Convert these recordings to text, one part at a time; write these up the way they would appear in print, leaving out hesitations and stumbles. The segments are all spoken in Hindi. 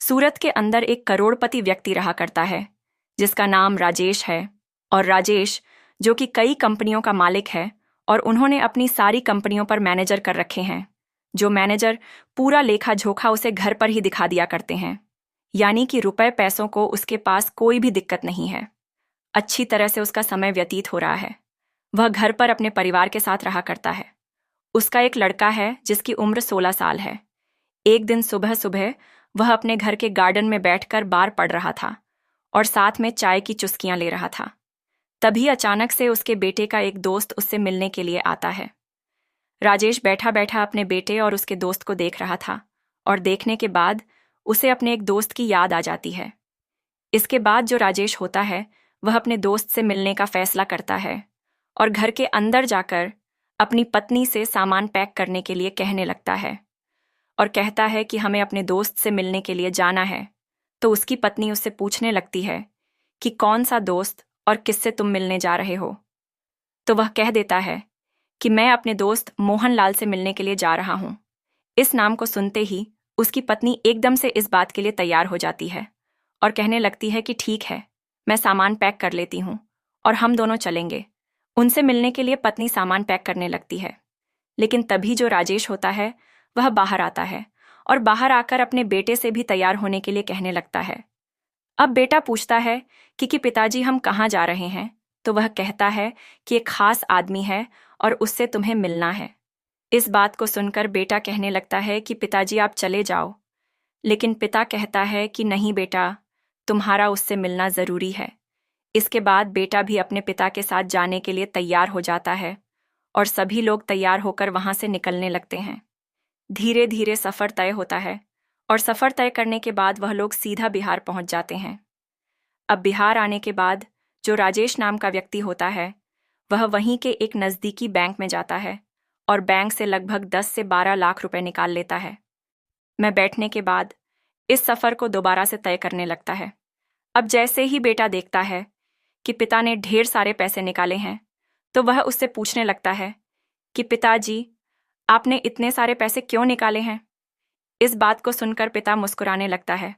सूरत के अंदर एक करोड़पति व्यक्ति रहा करता है जिसका नाम राजेश है। और राजेश जो कि कई कंपनियों का मालिक है और उन्होंने अपनी सारी कंपनियों पर मैनेजर कर रखे हैं, जो मैनेजर पूरा लेखा जोखा उसे घर पर ही दिखा दिया करते हैं। यानी कि रुपए पैसों को उसके पास कोई भी दिक्कत नहीं है। अच्छी तरह से उसका समय व्यतीत हो रहा है। वह घर पर अपने परिवार के साथ रहा करता है। उसका एक लड़का है जिसकी उम्र 16 साल है। एक दिन सुबह सुबह वह अपने घर के गार्डन में बैठकर बार पढ़ रहा था और साथ में चाय की चुस्कियां ले रहा था। तभी अचानक से उसके बेटे का एक दोस्त उससे मिलने के लिए आता है। राजेश बैठा बैठा अपने बेटे और उसके दोस्त को देख रहा था और देखने के बाद उसे अपने एक दोस्त की याद आ जाती है। इसके बाद जो राजेश होता है वह अपने दोस्त से मिलने का फैसला करता है और घर के अंदर जाकर अपनी पत्नी से सामान पैक करने के लिए कहने लगता है और कहता है कि हमें अपने दोस्त से मिलने के लिए जाना है। तो उसकी पत्नी उससे पूछने लगती है कि कौन सा दोस्त और किससे तुम मिलने जा रहे हो। तो वह कह देता है कि मैं अपने दोस्त मोहनलाल से मिलने के लिए जा रहा हूं। इस नाम को सुनते ही उसकी पत्नी एकदम से इस बात के लिए तैयार हो जाती है और कहने लगती है कि ठीक है, मैं सामान पैक कर लेती हूं और हम दोनों चलेंगे। उनसे मिलने के लिए पत्नी सामान पैक करने लगती है, लेकिन तभी जो राजेश होता है वह बाहर आता है और बाहर आकर अपने बेटे से भी तैयार होने के लिए कहने लगता है। अब बेटा पूछता है कि पिताजी हम कहाँ जा रहे हैं। तो वह कहता है कि एक खास आदमी है और उससे तुम्हें मिलना है। इस बात को सुनकर बेटा कहने लगता है कि पिताजी आप चले जाओ, लेकिन पिता कहता है कि नहीं बेटा, तुम्हारा उससे मिलना ज़रूरी है। इसके बाद बेटा भी अपने पिता के साथ जाने के लिए तैयार हो जाता है और सभी लोग तैयार होकर वहां से निकलने लगते हैं। धीरे धीरे सफ़र तय होता है और सफ़र तय करने के बाद वह लोग सीधा बिहार पहुंच जाते हैं। अब बिहार आने के बाद जो राजेश नाम का व्यक्ति होता है वह वहीं के एक नज़दीकी बैंक में जाता है और बैंक से लगभग 10 से 12 लाख रुपए निकाल लेता है। मैं बैठने के बाद इस सफ़र को दोबारा से तय करने लगता है। अब जैसे ही बेटा देखता है कि पिता ने ढेर सारे पैसे निकाले हैं, तो वह उससे पूछने लगता है कि पिताजी, आपने इतने सारे पैसे क्यों निकाले हैं। इस बात को सुनकर पिता मुस्कुराने लगता है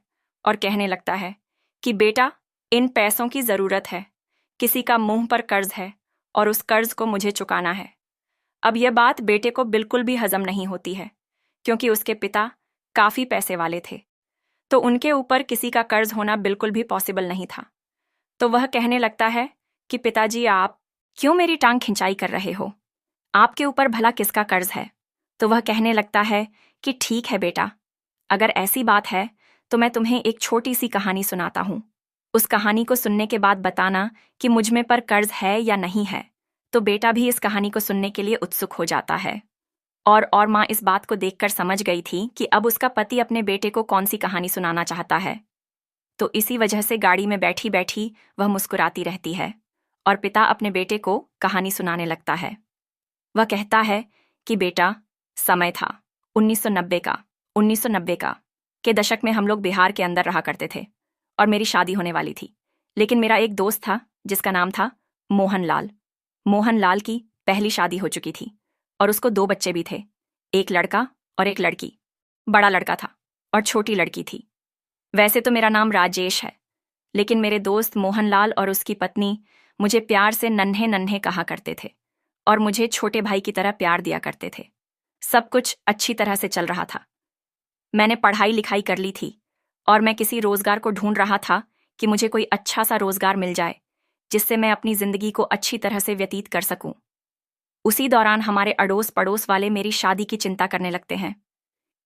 और कहने लगता है कि बेटा, इन पैसों की ज़रूरत है। किसी का मुंह पर कर्ज है और उस कर्ज को मुझे चुकाना है। अब यह बात बेटे को बिल्कुल भी हजम नहीं होती है, क्योंकि उसके पिता काफ़ी पैसे वाले थे, तो उनके ऊपर किसी का कर्ज होना बिल्कुल भी पॉसिबल नहीं था। तो वह कहने लगता है कि पिताजी, आप क्यों मेरी टांग खिंचाई कर रहे हो। आपके ऊपर भला किसका कर्ज है। तो वह कहने लगता है कि ठीक है बेटा, अगर ऐसी बात है तो मैं तुम्हें एक छोटी सी कहानी सुनाता हूँ। उस कहानी को सुनने के बाद बताना कि मुझ में पर कर्ज है या नहीं है। तो बेटा भी इस कहानी को सुनने के लिए उत्सुक हो जाता है और माँ इस बात को देखकर समझ गई थी कि अब उसका पति अपने बेटे को कौन सी कहानी सुनाना चाहता है। तो इसी वजह से गाड़ी में बैठी बैठी वह मुस्कुराती रहती है और पिता अपने बेटे को कहानी सुनाने लगता है। वह कहता है कि बेटा, समय था 1990 का। 1990 का के दशक में हम लोग बिहार के अंदर रहा करते थे और मेरी शादी होने वाली थी। लेकिन मेरा एक दोस्त था जिसका नाम था मोहनलाल। मोहनलाल की पहली शादी हो चुकी थी और उसको 2 बच्चे भी थे, एक लड़का और एक लड़की। बड़ा लड़का था और छोटी लड़की थी। वैसे तो मेरा नाम राजेश है, लेकिन मेरे दोस्त मोहनलाल और उसकी पत्नी मुझे प्यार से नन्हे नन्हे कहा करते थे और मुझे छोटे भाई की तरह प्यार दिया करते थे। सब कुछ अच्छी तरह से चल रहा था। मैंने पढ़ाई लिखाई कर ली थी और मैं किसी रोजगार को ढूंढ रहा था कि मुझे कोई अच्छा सा रोजगार मिल जाए जिससे मैं अपनी जिंदगी को अच्छी तरह से व्यतीत कर सकूं। उसी दौरान हमारे अड़ोस पड़ोस वाले मेरी शादी की चिंता करने लगते हैं,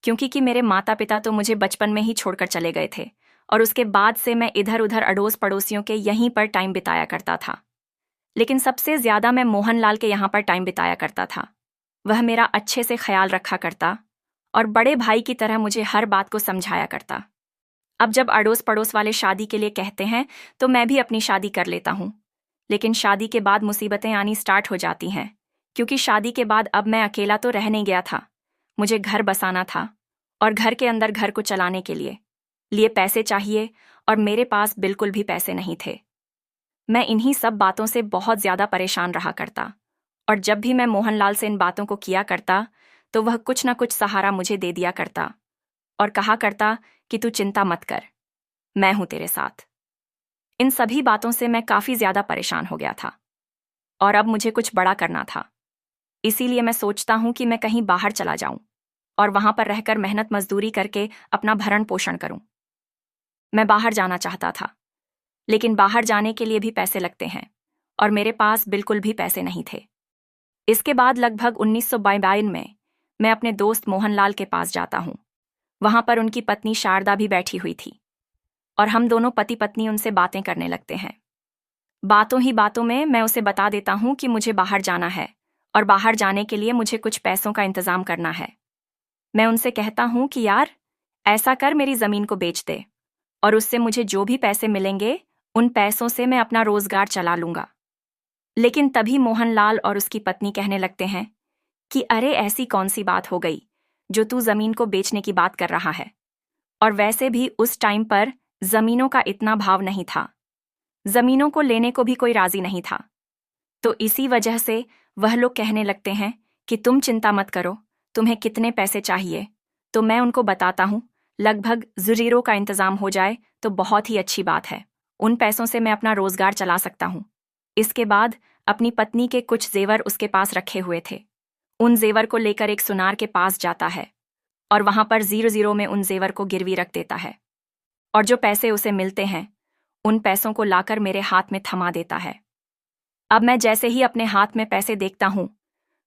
क्योंकि मेरे माता पिता तो मुझे बचपन में ही छोड़कर चले गए थे और उसके बाद से मैं इधर उधर अड़ोस पड़ोसियों के यहीं पर टाइम बिताया करता था। लेकिन सबसे ज्यादा मैं मोहनलाल के यहाँ पर टाइम बिताया करता था। वह मेरा अच्छे से ख्याल रखा करता और बड़े भाई की तरह मुझे हर बात को समझाया करता। अब जब अड़ोस पड़ोस वाले शादी के लिए कहते हैं तो मैं भी अपनी शादी कर लेता हूँ, लेकिन शादी के बाद मुसीबतें आनी स्टार्ट हो जाती हैं, क्योंकि शादी के बाद अब मैं अकेला तो रह नहीं गया था। मुझे घर बसाना था और घर के अंदर घर को चलाने के लिए पैसे चाहिए और मेरे पास बिल्कुल भी पैसे नहीं थे। मैं इन्हीं सब बातों से बहुत ज़्यादा परेशान रहा करता और जब भी मैं मोहनलाल से इन बातों को किया करता तो वह कुछ ना कुछ सहारा मुझे दे दिया करता और कहा करता कि तू चिंता मत कर, मैं हूं तेरे साथ। इन सभी बातों से मैं काफी ज्यादा परेशान हो गया था और अब मुझे कुछ बड़ा करना था। इसीलिए मैं सोचता हूं कि मैं कहीं बाहर चला जाऊं और वहां पर रहकर मेहनत मजदूरी करके अपना भरण पोषण करूं। मैं बाहर जाना चाहता था, लेकिन बाहर जाने के लिए भी पैसे लगते हैं और मेरे पास बिल्कुल भी पैसे नहीं थे। इसके बाद लगभग 1952 में मैं अपने दोस्त मोहनलाल के पास जाता हूं। वहां पर उनकी पत्नी शारदा भी बैठी हुई थी और हम दोनों पति पत्नी उनसे बातें करने लगते हैं। बातों ही बातों में मैं उसे बता देता हूं कि मुझे बाहर जाना है और बाहर जाने के लिए मुझे कुछ पैसों का इंतजाम करना है। मैं उनसे कहता हूं कि यार, ऐसा कर, मेरी जमीन को बेच दे और उससे मुझे जो भी पैसे मिलेंगे उन पैसों से मैं अपना रोजगार चला लूंगा। लेकिन तभी मोहनलाल और उसकी पत्नी कहने लगते हैं कि अरे, ऐसी कौन सी बात हो गई जो तू जमीन को बेचने की बात कर रहा है, और वैसे भी उस टाइम पर जमीनों का इतना भाव नहीं था, जमीनों को लेने को भी कोई राजी नहीं था। तो इसी वजह से वह लोग कहने लगते हैं कि तुम चिंता मत करो, तुम्हें कितने पैसे चाहिए। तो मैं उनको बताता हूं लगभग ज़ीरो का इंतजाम हो जाए तो बहुत ही अच्छी बात है, उन पैसों से मैं अपना रोजगार चला सकता हूं। इसके बाद अपनी पत्नी के कुछ जेवर उसके पास रखे हुए थे, उन जेवर को लेकर एक सुनार के पास जाता है और वहां पर 00 में उन जेवर को गिरवी रख देता है और जो पैसे उसे मिलते हैं उन पैसों को लाकर मेरे हाथ में थमा देता है। अब मैं जैसे ही अपने हाथ में पैसे देखता हूं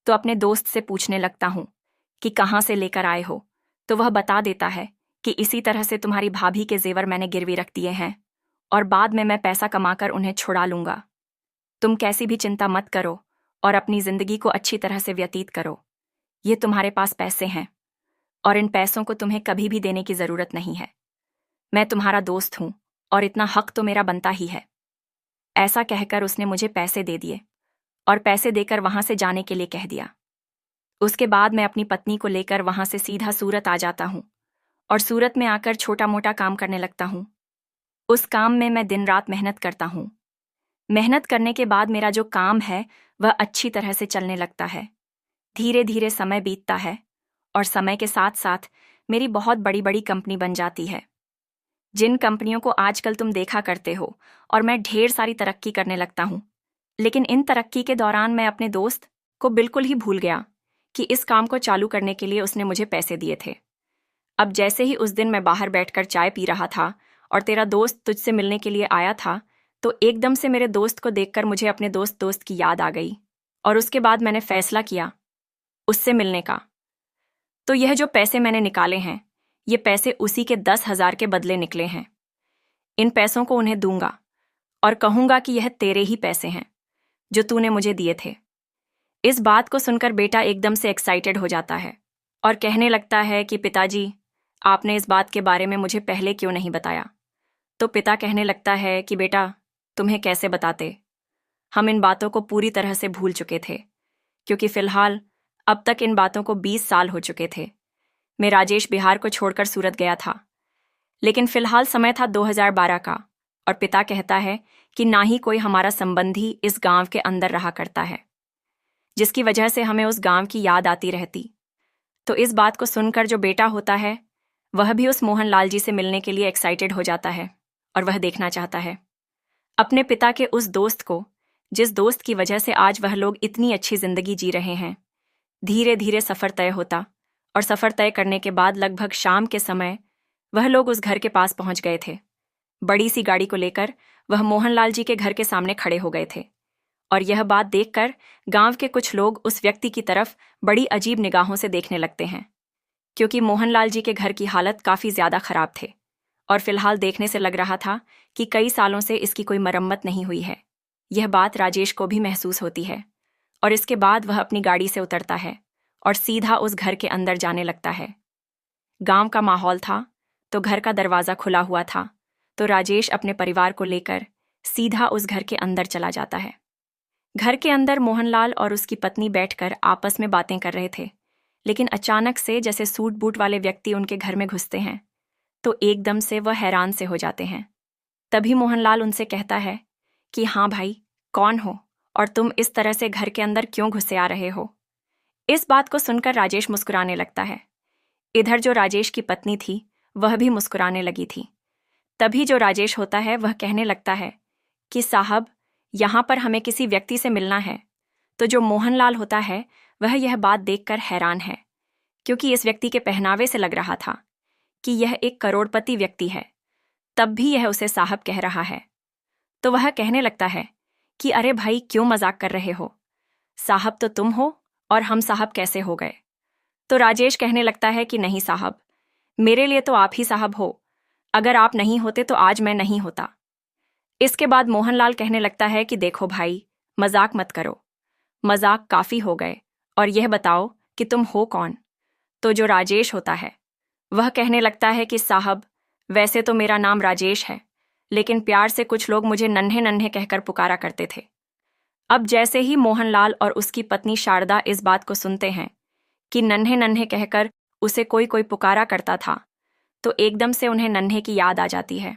तो अपने दोस्त से पूछने लगता हूं कि कहाँ से लेकर आए हो। तो वह बता देता है कि इसी तरह से तुम्हारी भाभी के जेवर मैंने गिरवी रख दिए हैं और बाद में मैं पैसा कमाकर उन्हें छुड़ा लूंगा। तुम कैसी भी चिंता मत करो और अपनी जिंदगी को अच्छी तरह से व्यतीत करो। ये तुम्हारे पास पैसे हैं और इन पैसों को तुम्हें कभी भी देने की जरूरत नहीं है। मैं तुम्हारा दोस्त हूं और इतना हक तो मेरा बनता ही है। ऐसा कहकर उसने मुझे पैसे दे दिए और पैसे देकर वहां से जाने के लिए कह दिया। उसके बाद मैं अपनी पत्नी को लेकर वहां से सीधा सूरत आ जाता हूं और सूरत में आकर छोटा मोटा काम करने लगता हूं। उस काम में मैं दिन रात मेहनत करता हूं। मेहनत करने के बाद मेरा जो काम है वह अच्छी तरह से चलने लगता है। धीरे धीरे समय बीतता है और समय के साथ साथ मेरी बहुत बड़ी बड़ी कंपनी बन जाती है, जिन कंपनियों को आजकल तुम देखा करते हो, और मैं ढेर सारी तरक्की करने लगता हूं। लेकिन इन तरक्की के दौरान मैं अपने दोस्त को बिल्कुल ही भूल गया कि इस काम को चालू करने के लिए उसने मुझे पैसे दिए थे। अब जैसे ही उस दिन मैं बाहर बैठकर चाय पी रहा था और तेरा दोस्त तुझसे मिलने के लिए आया था, तो एकदम से मेरे दोस्त को देखकर मुझे अपने दोस्त की याद आ गई और उसके बाद मैंने फैसला किया उससे मिलने का। तो यह जो पैसे मैंने निकाले हैं, ये पैसे उसी के 10,000 के बदले निकले हैं। इन पैसों को उन्हें दूंगा और कहूंगा कि यह तेरे ही पैसे हैं जो तूने मुझे दिए थे। इस बात को सुनकर बेटा एकदम से एक्साइटेड हो जाता है और कहने लगता है कि पिताजी, आपने इस बात के बारे में मुझे पहले क्यों नहीं बताया। तो पिता कहने लगता है कि बेटा, तुम्हें कैसे बताते, हम इन बातों को पूरी तरह से भूल चुके थे, क्योंकि फिलहाल अब तक इन बातों को 20 साल हो चुके थे। मैं राजेश बिहार को छोड़कर सूरत गया था, लेकिन फिलहाल समय था 2012 का और पिता कहता है कि ना ही कोई हमारा संबंधी इस गांव के अंदर रहा करता है, जिसकी वजह से हमें उस गांव की याद आती रहती। तो इस बात को सुनकर जो बेटा होता है वह भी उस मोहनलाल जी से मिलने के लिए एक्साइटेड हो जाता है और वह देखना चाहता है अपने पिता के उस दोस्त को, जिस दोस्त की वजह से आज वह लोग इतनी अच्छी जिंदगी जी रहे हैं। धीरे धीरे सफर तय होता और सफर तय करने के बाद लगभग शाम के समय वह लोग उस घर के पास पहुंच गए थे। बड़ी सी गाड़ी को लेकर वह मोहनलाल जी के घर के सामने खड़े हो गए थे और यह बात देखकर गांव के कुछ लोग उस व्यक्ति की तरफ बड़ी अजीब निगाहों से देखने लगते हैं, क्योंकि मोहनलाल जी के घर की हालत काफी ज्यादा खराब थे और फिलहाल देखने से लग रहा था कि कई सालों से इसकी कोई मरम्मत नहीं हुई है। यह बात राजेश को भी महसूस होती है और इसके बाद वह अपनी गाड़ी से उतरता है और सीधा उस घर के अंदर जाने लगता है। गांव का माहौल था तो घर का दरवाजा खुला हुआ था, तो राजेश अपने परिवार को लेकर सीधा उस घर के अंदर चला जाता है। घर के अंदर मोहनलाल और उसकी पत्नी बैठकर आपस में बातें कर रहे थे, लेकिन अचानक से जैसे सूट बूट वाले व्यक्ति उनके घर में घुसते हैं तो एकदम से वह हैरान से हो जाते हैं। तभी मोहनलाल उनसे कहता है कि हाँ भाई, कौन हो और तुम इस तरह से घर के अंदर क्यों घुसे आ रहे हो। इस बात को सुनकर राजेश मुस्कुराने लगता है। इधर जो राजेश की पत्नी थी वह भी मुस्कुराने लगी थी। तभी जो राजेश होता है वह कहने लगता है कि साहब, यहाँ पर हमें किसी व्यक्ति से मिलना है। तो जो मोहनलाल होता है वह यह बात देखकर हैरान है, क्योंकि इस व्यक्ति के पहनावे से लग रहा था कि यह एक करोड़पति व्यक्ति है, तब भी यह उसे साहब कह रहा है। तो वह कहने लगता है कि अरे भाई, क्यों मजाक कर रहे हो? साहब तो तुम हो और हम साहब कैसे हो गए? तो राजेश कहने लगता है कि नहीं साहब, मेरे लिए तो आप ही साहब हो। अगर आप नहीं होते तो आज मैं नहीं होता। इसके बाद मोहनलाल कहने लगता है कि देखो भाई, मजाक मत करो, मजाक काफी हो गए, और यह बताओ कि तुम हो कौन? तो जो राजेश होता है वह कहने लगता है कि साहब, वैसे तो मेरा नाम राजेश है, लेकिन प्यार से कुछ लोग मुझे नन्हे नन्हे कहकर पुकारा करते थे। अब जैसे ही मोहनलाल और उसकी पत्नी शारदा इस बात को सुनते हैं कि नन्हे नन्हे कहकर उसे कोई कोई पुकारा करता था, तो एकदम से उन्हें नन्हे की याद आ जाती है,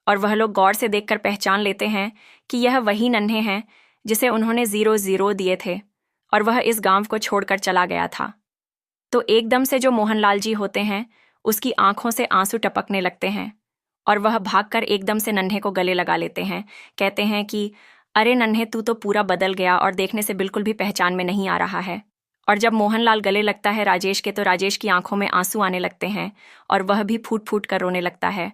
और वह लोग गौर से देखकर पहचान लेते हैं कि यह वही नन्हे हैं जिसे उन्होंने 0-0 दिए थे, और वह इस गांव को छोड़कर चला गया था। तो एकदम से जो मोहनलाल जी होते हैं उसकी आंखों से आंसू टपकने लगते हैं, और वह भागकर एकदम से नन्हे को गले लगा लेते हैं। कहते हैं कि अरे नन्हे, तू तो पूरा बदल गया और देखने से बिल्कुल भी पहचान में नहीं आ रहा है। और जब मोहनलाल गले लगता है राजेश के, तो राजेश की आंखों में आंसू आने लगते हैं और वह भी फूट फूट कर रोने लगता है।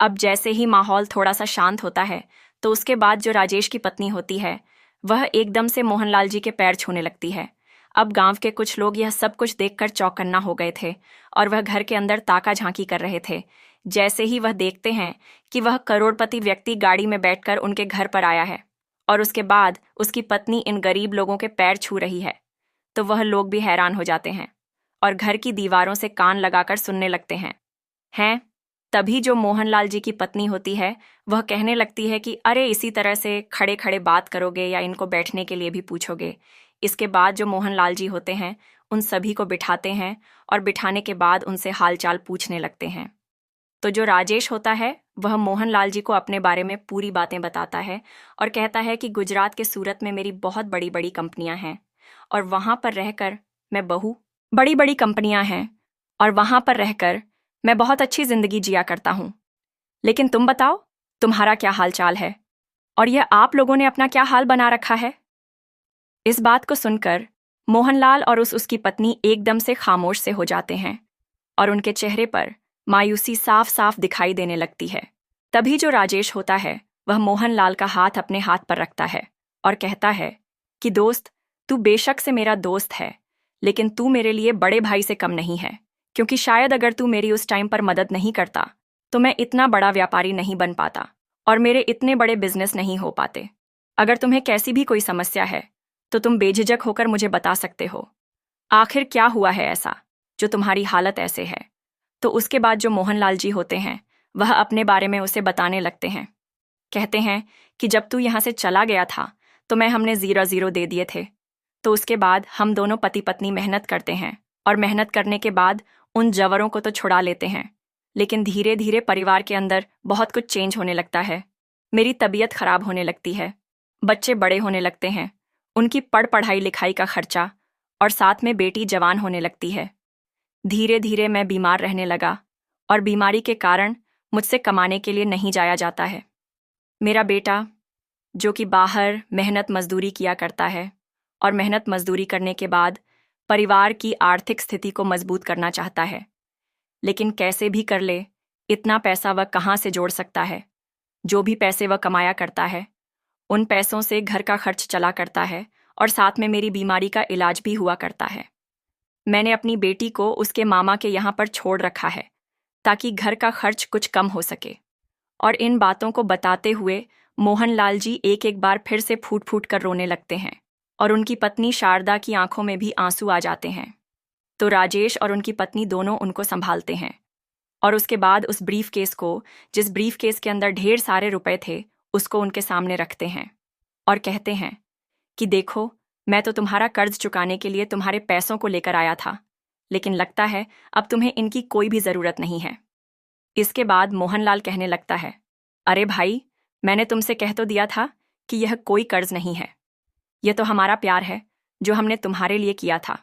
अब जैसे ही माहौल थोड़ा सा शांत होता है, तो उसके बाद जो राजेश की पत्नी होती है वह एकदम से मोहनलाल जी के पैर छूने लगती है। अब गांव के कुछ लोग यह सब कुछ देखकर चौकन्ना हो गए थे, और वह घर के अंदर ताका झांकी कर रहे थे। जैसे ही वह देखते हैं कि वह करोड़पति व्यक्ति गाड़ी में बैठकर उनके घर पर आया है, और उसके बाद उसकी पत्नी इन गरीब लोगों के पैर छू रही है, तो वह लोग भी हैरान हो जाते हैं और घर की दीवारों से कान लगाकर सुनने लगते हैं। तभी जो मोहनलाल जी की पत्नी होती है वह कहने लगती है कि अरे, इसी तरह से खड़े खड़े बात करोगे या इनको बैठने के लिए भी पूछोगे? इसके बाद जो मोहनलाल जी होते हैं उन सभी को बिठाते हैं, और बिठाने के बाद उनसे हालचाल पूछने लगते हैं। तो जो राजेश होता है वह मोहनलाल जी को अपने बारे में पूरी बातें बताता है, और कहता है कि गुजरात के सूरत में मेरी बहुत बड़ी बड़ी कंपनियां हैं, और वहां पर रहकर मैं बड़ी बड़ी कंपनियां हैं और वहां पर रहकर मैं बहुत अच्छी जिंदगी जिया करता हूं। लेकिन तुम बताओ, तुम्हारा क्या हाल चाल है, और यह आप लोगों ने अपना क्या हाल बना रखा है? इस बात को सुनकर मोहनलाल और उसकी पत्नी एकदम से खामोश से हो जाते हैं, और उनके चेहरे पर मायूसी साफ साफ दिखाई देने लगती है। तभी जो राजेश होता है वह मोहनलाल का हाथ अपने हाथ पर रखता है और कहता है कि दोस्त, तू बेशक से मेरा दोस्त है, लेकिन तू मेरे लिए बड़े भाई से कम नहीं है, क्योंकि शायद अगर तू मेरी उस टाइम पर मदद नहीं करता तो मैं इतना बड़ा व्यापारी नहीं बन पाता और मेरे इतने बड़े बिजनेस नहीं हो पाते। अगर तुम्हें कैसी भी कोई समस्या है तो तुम बेझिझक होकर मुझे बता सकते हो। आखिर क्या हुआ है ऐसा जो तुम्हारी हालत ऐसे है? तो उसके बाद जो मोहनलाल जी होते हैं वह अपने बारे में उसे बताने लगते हैं। कहते हैं कि जब तू यहाँ से चला गया था तो हमने 0-0 दे दिए थे। तो उसके बाद हम दोनों पति पत्नी मेहनत करते हैं, और मेहनत करने के बाद उन जवरों को तो छुड़ा लेते हैं, लेकिन धीरे धीरे परिवार के अंदर बहुत कुछ चेंज होने लगता है। मेरी तबीयत खराब होने लगती है, बच्चे बड़े होने लगते हैं, उनकी पढ़ाई लिखाई का खर्चा, और साथ में बेटी जवान होने लगती है। धीरे धीरे मैं बीमार रहने लगा, और बीमारी के कारण मुझसे कमाने के लिए नहीं जाया जाता है। मेरा बेटा, जो कि बाहर मेहनत मजदूरी किया करता है, और मेहनत मजदूरी करने के बाद परिवार की आर्थिक स्थिति को मजबूत करना चाहता है, लेकिन कैसे भी कर ले, इतना पैसा वह कहाँ से जोड़ सकता है? जो भी पैसे वह कमाया करता है उन पैसों से घर का खर्च चला करता है, और साथ में मेरी बीमारी का इलाज भी हुआ करता है। मैंने अपनी बेटी को उसके मामा के यहाँ पर छोड़ रखा है ताकि घर का खर्च कुछ कम हो सके। और इन बातों को बताते हुए मोहनलाल जी एक एक बार फिर से फूट फूट कर रोने लगते हैं, और उनकी पत्नी शारदा की आंखों में भी आंसू आ जाते हैं। तो राजेश और उनकी पत्नी दोनों उनको संभालते हैं, और उसके बाद उस ब्रीफ केस को, जिस ब्रीफ केस के अंदर ढेर सारे रुपए थे, उसको उनके सामने रखते हैं और कहते हैं कि देखो, मैं तो तुम्हारा कर्ज चुकाने के लिए तुम्हारे पैसों को लेकर आया था, लेकिन लगता है अब तुम्हें इनकी कोई भी जरूरत नहीं है। इसके बाद मोहनलाल कहने लगता है, अरे भाई, मैंने तुमसे कह तो दिया था कि यह कोई कर्ज नहीं है, यह तो हमारा प्यार है जो हमने तुम्हारे लिए किया था।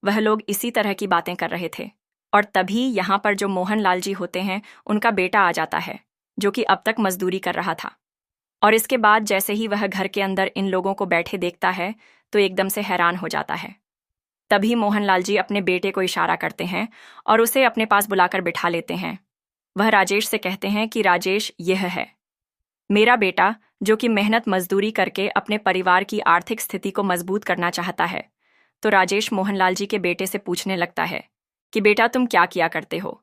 वह लोग इसी तरह की बातें कर रहे थे, और तभी यहाँ पर जो मोहनलाल जी होते हैं उनका बेटा आ जाता है, जो कि अब तक मजदूरी कर रहा था। और इसके बाद जैसे ही वह घर के अंदर इन लोगों को बैठे देखता है तो एकदम से हैरान हो जाता है। तभी मोहनलाल जी अपने बेटे को इशारा करते हैं और उसे अपने पास बुलाकर बिठा लेते हैं। वह राजेश से कहते हैं कि राजेश, यह है मेरा बेटा, जो कि मेहनत मजदूरी करके अपने परिवार की आर्थिक स्थिति को मजबूत करना चाहता है। तो राजेश मोहनलाल जी के बेटे से पूछने लगता है कि बेटा तुम क्या किया करते हो।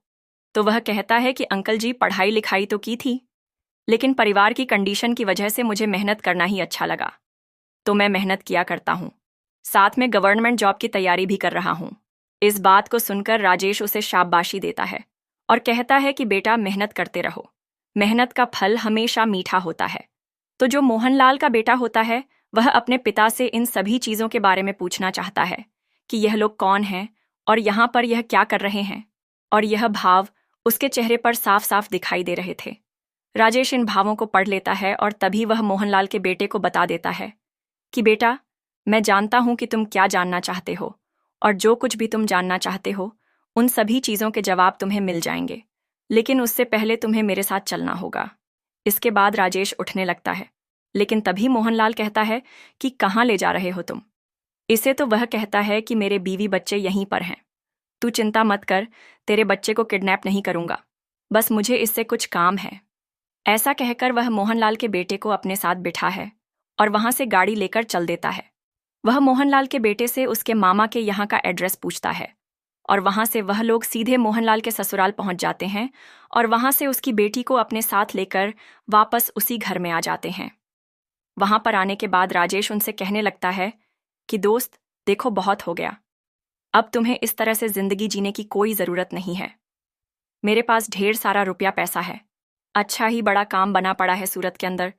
तो वह कहता है कि अंकल जी, पढ़ाई लिखाई तो की थी, लेकिन परिवार की कंडीशन की वजह से मुझे मेहनत करना ही अच्छा लगा, तो मैं मेहनत किया करता हूँ। साथ में गवर्नमेंट जॉब की तैयारी भी कर रहा हूँ। इस बात को सुनकर राजेश उसे शाबाशी देता है और कहता है कि बेटा मेहनत करते रहो, मेहनत का फल हमेशा मीठा होता है। तो जो मोहनलाल का बेटा होता है वह अपने पिता से इन सभी चीज़ों के बारे में पूछना चाहता है कि यह लोग कौन हैं और यहाँ पर यह क्या कर रहे हैं, और यह भाव उसके चेहरे पर साफ साफ दिखाई दे रहे थे। राजेश इन भावों को पढ़ लेता है और तभी वह मोहनलाल के बेटे को बता देता है कि बेटा, मैं जानता हूं कि तुम क्या जानना चाहते हो, और जो कुछ भी तुम जानना चाहते हो उन सभी चीज़ों के जवाब तुम्हें मिल जाएंगे, लेकिन उससे पहले तुम्हें मेरे साथ चलना होगा। इसके बाद राजेश उठने लगता है, लेकिन तभी मोहनलाल कहता है कि कहाँ ले जा रहे हो तुम। इसे तो वह कहता है कि मेरे बीवी बच्चे यहीं पर हैं, तू चिंता मत कर, तेरे बच्चे को किडनैप नहीं करूंगा, बस मुझे इससे कुछ काम है। ऐसा कहकर वह मोहनलाल के बेटे को अपने साथ बिठा है और वहां से गाड़ी लेकर चल देता है। वह मोहनलाल के बेटे से उसके मामा के यहाँ का एड्रेस पूछता है और वहां से वह लोग सीधे मोहनलाल के ससुराल पहुंच जाते हैं और वहां से उसकी बेटी को अपने साथ लेकर वापस उसी घर में आ जाते हैं। वहां पर आने के बाद राजेश उनसे कहने लगता है कि दोस्त देखो, बहुत हो गया, अब तुम्हें इस तरह से जिंदगी जीने की कोई ज़रूरत नहीं है। मेरे पास ढेर सारा रुपया पैसा है, अच्छा ही बड़ा काम बना पड़ा है सूरत के अंदर,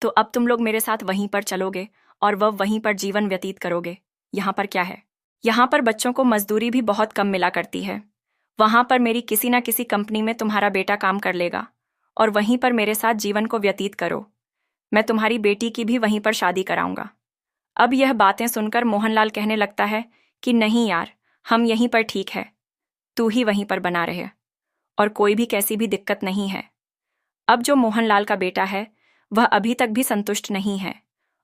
तो अब तुम लोग मेरे साथ वहीं पर चलोगे और वह वहीं पर जीवन व्यतीत करोगे। यहाँ पर क्या है, यहाँ पर बच्चों को मजदूरी भी बहुत कम मिला करती है, वहाँ पर मेरी किसी ना किसी कंपनी में तुम्हारा बेटा काम कर लेगा और वहीं पर मेरे साथ जीवन को व्यतीत करो। मैं तुम्हारी बेटी की भी वहीं पर शादी कराऊंगा। अब यह बातें सुनकर मोहनलाल कहने लगता है कि नहीं यार, हम यहीं पर ठीक है, तू ही वहीं पर बना रहे और कोई भी कैसी भी दिक्कत नहीं है। अब जो मोहनलाल का बेटा है वह अभी तक भी संतुष्ट नहीं है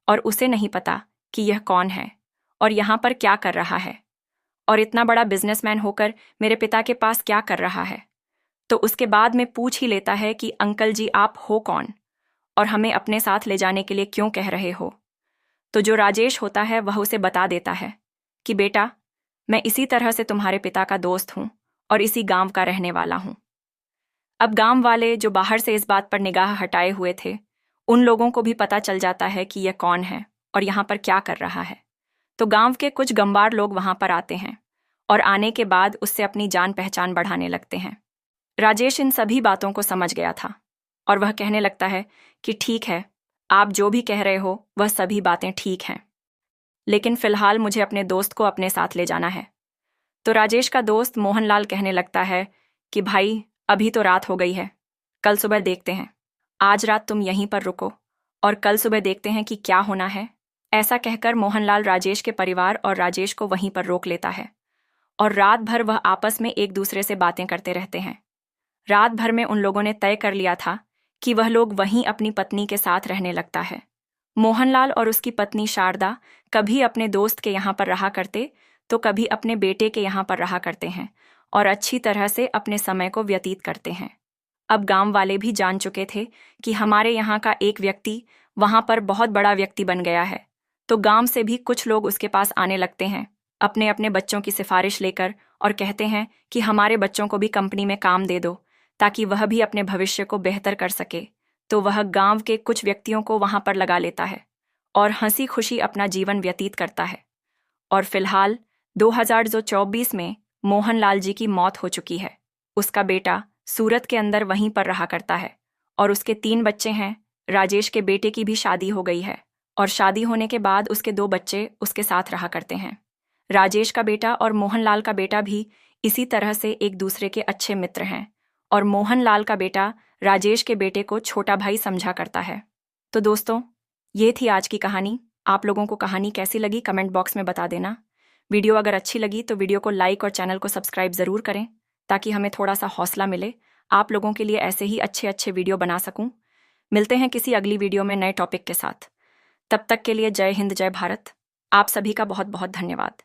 और उसे नहीं पता कि यह कौन है और यहाँ पर क्या कर रहा है, और इतना बड़ा बिजनेसमैन होकर मेरे पिता के पास क्या कर रहा है। तो उसके बाद में पूछ ही लेता है कि अंकल जी, आप हो कौन और हमें अपने साथ ले जाने के लिए क्यों कह रहे हो। तो जो राजेश होता है वह उसे बता देता है कि बेटा, मैं इसी तरह से तुम्हारे पिता का दोस्त हूँ और इसी गांव का रहने वाला हूँ। अब गांव वाले जो बाहर से इस बात पर निगाह हटाए हुए थे, उन लोगों को भी पता चल जाता है कि यह कौन है और यहाँ पर क्या कर रहा है। तो गांव के कुछ गंवार लोग वहां पर आते हैं और आने के बाद उससे अपनी जान पहचान बढ़ाने लगते हैं। राजेश इन सभी बातों को समझ गया था और वह कहने लगता है कि ठीक है, आप जो भी कह रहे हो वह सभी बातें ठीक हैं, लेकिन फिलहाल मुझे अपने दोस्त को अपने साथ ले जाना है। तो राजेश का दोस्त मोहनलाल कहने लगता है कि भाई, अभी तो रात हो गई है, कल सुबह देखते हैं, आज रात तुम यहीं पर रुको और कल सुबह देखते हैं कि क्या होना है। ऐसा कहकर मोहनलाल राजेश के परिवार और राजेश को वहीं पर रोक लेता है और रात भर वह आपस में एक दूसरे से बातें करते रहते हैं। रात भर में उन लोगों ने तय कर लिया था कि वह लोग वहीं अपनी पत्नी के साथ रहने लगता है। मोहनलाल और उसकी पत्नी शारदा कभी अपने दोस्त के यहाँ पर रहा करते तो कभी अपने बेटे के यहाँ पर रहा करते हैं और अच्छी तरह से अपने समय को व्यतीत करते हैं। अब गांव वाले भी जान चुके थे कि हमारे यहाँ का एक व्यक्ति वहाँ पर बहुत बड़ा व्यक्ति बन गया है, तो गांव से भी कुछ लोग उसके पास आने लगते हैं अपने अपने बच्चों की सिफारिश लेकर और कहते हैं कि हमारे बच्चों को भी कंपनी में काम दे दो ताकि वह भी अपने भविष्य को बेहतर कर सके। तो वह गांव के कुछ व्यक्तियों को वहां पर लगा लेता है और हंसी खुशी अपना जीवन व्यतीत करता है। और फिलहाल 2024 में मोहनलाल जी की मौत हो चुकी है। उसका बेटा सूरत के अंदर वहीं पर रहा करता है और उसके 3 बच्चे हैं। राजेश के बेटे की भी शादी हो गई है और शादी होने के बाद उसके 2 बच्चे उसके साथ रहा करते हैं। राजेश का बेटा और मोहनलाल का बेटा भी इसी तरह से एक दूसरे के अच्छे मित्र हैं और मोहनलाल का बेटा राजेश के बेटे को छोटा भाई समझा करता है। तो दोस्तों, ये थी आज की कहानी। आप लोगों को कहानी कैसी लगी कमेंट बॉक्स में बता देना। वीडियो अगर अच्छी लगी तो वीडियो को लाइक और चैनल को सब्सक्राइब ज़रूर करें। ताकि हमें थोड़ा सा हौसला मिले, आप लोगों के लिए ऐसे ही अच्छे अच्छे वीडियो बना सकूं। मिलते हैं किसी अगली वीडियो में नए टॉपिक के साथ। तब तक के लिए जय हिंद, जय भारत। आप सभी का बहुत बहुत धन्यवाद।